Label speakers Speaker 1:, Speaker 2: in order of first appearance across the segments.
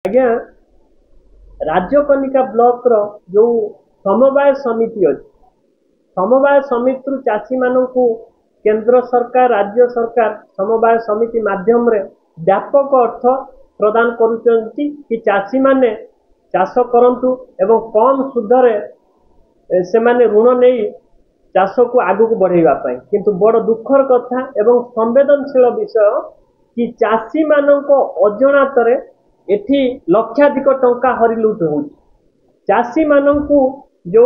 Speaker 1: आज्ञा राजकनिका ब्लॉक रो जो समवाय समिति अच्छी समवाय समिति चाषी मानू केंद्र सरकार राज्य सरकार समवाय समिति माध्यम रे व्यापक अर्थ प्रदान करुचंती कि चाषी माने चाष करंतु एवं कम सुधरे से माने ऋण नहीं चाष को आगु बढ़ेवा पाई किंतु बड़ दुखर कथा एवं संवेदनशील विषय कि चाषी मानक अजणातरे एठी लक्षाधिक टंका हरिलुट हो चाषी मानकू जो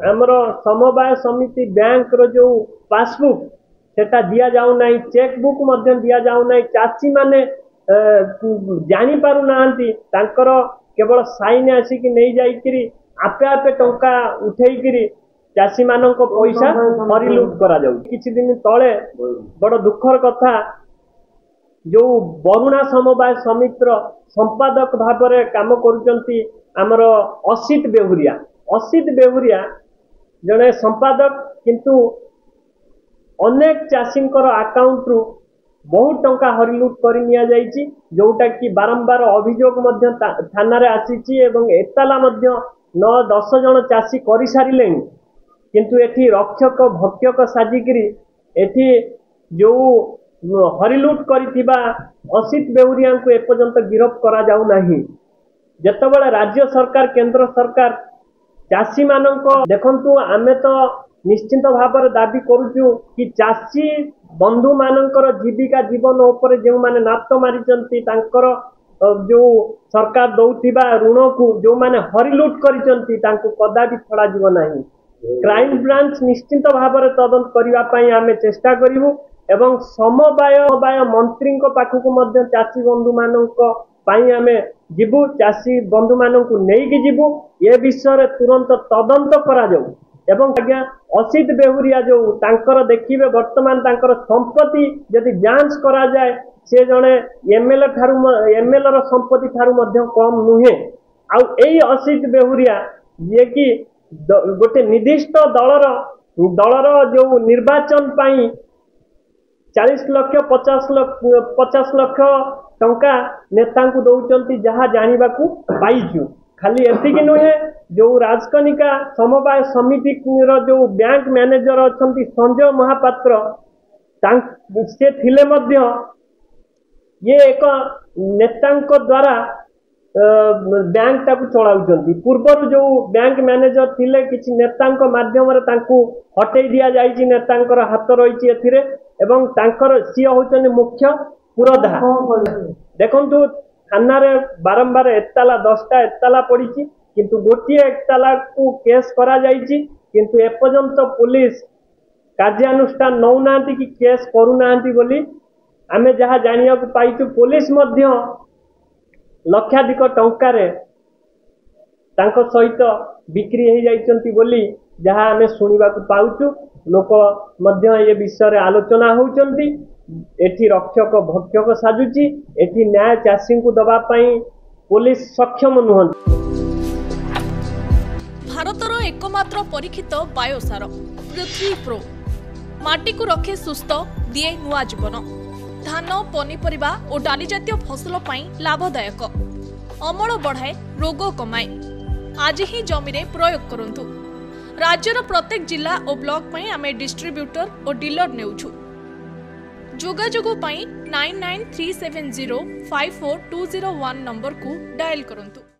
Speaker 1: आमर समवाय समिति बैंक रो जो पासबुक सेटा दिया जाऊ नहीं चेकबुक मध्य दिया जाऊ नहीं चाषी माने जानी पारु नाहंती तांकर केवल साइन आसिक नहीं जाइकिरी आपे आपे टंका उठेइकिरी चाषी मानक पैसा हरिलुट करा जाऊ किछि दिन तळे बड़ दुखर कथा जो बरुणा समवाय समितिर संपादक भाव में काम करुचंती आमर असित बेहुरिया जड़े संपादक किंतु अनेक चाषी अकाउंट रु बहुत टंका हरिलुट कर जोटा कि बारंबार अभियोग थाना रे आसीची एवं एताला 9-10 जन चाषी कर सारे किंतु एठी रक्षक भक्षक साजिकी एठी जो हरिलुट करिथिबा असित बेहुरिया को एपर्यंत गिरफ करा जाऊ नाही जेतेबेले राज्य सरकार केंद्र सरकार चाषी मानक देखंतु आमे तो निश्चित भाव में दाबी करूचु कि चाषी बंधु मानकर जीविका जीवन उपरे जो माने नाप्त मारिचंती तांकर जो सरकार दौथिबा ऋण को जो माने हरिलुट करिचंती तांको कदापि छड़ा जीव नाही क्राइम ब्रांच निश्चित भाव में तदंत करिवा पई आमे चेष्टा करिवु एवं समवाय मंत्री पाखक मध्य चाषी बंधु मानक पाई आमे जीवु चाषी बंधु मानक नहीं जीवु ये विषय तुरंत तदंत करा जाऊ एवं आज्ञा असित बेहुरिया जो तांकर देखिबे वर्तमान तांकर संपत्ति यदि जांच करा जाए से जड़े एमएलए रो संपत्ति ठारू मध्य कम नुहे आउ एई असित बेहुरिया ये कि गोटे निर्दिष्ट दलर जो निर्वाचन पाई 40 लाख 50 लाख टंका नेता को दौरान जहाँ जाना पाइचु खाली एतिक नुहे जो राजकनिका समवाय समिति जो बैंक मैनेजर अच्छा संजय महापात्र से थिले मध्य ये एक नेता द्वारा बैंक टाकू चलाउछंती पूर्वर जो बैंक मैनेजर थिले किछि नेतांक माध्यम रे तांकू हटै दिया जाइछि नेतांकर हाथ रहिछि एथिरे एवं तांकर सी होचन मुख्य पुरोधा देखंतु थाना रे बारंबार एताला 10टा एताला पड़िछि किंतु गोटिए एताला को केस करा जाइछि किंतु एपर्यंत पुलिस कार्यानुष्ठान नौ नांती कि केस करू नांती बोली आमे जहा जानिया को पाइछु पुलिस मध्य लक्षाधिक टंकार तांको सहित बिक्री हो जाइछंती बोली जहाँ आमे सुनिबा को पाउछु लोक मध्य ये विषय आलोचना होउछंती एठी रक्षक भक्षक साजुची एठी न्याय चाषी को दबा पाई पुलिस सक्षम नुहंती।
Speaker 2: भारतर एकमात्र परीक्षित बायोसार पृथ्वी प्रो माटी को रखे सुस्थ दिए नुआ जीवन धान पनीपरिबा और डाली जातीय फसल पाई लाभदायक अमल बढ़ाए रोग कमाए आज ही जमी रे प्रयोग करंतु राज्यर प्रत्येक जिला और ब्लॉक पाई आमे डिस्ट्रीब्यूटर और डीलर नेउछु जोगाजोग पाई 9937054201 नंबर को डायल करंतु।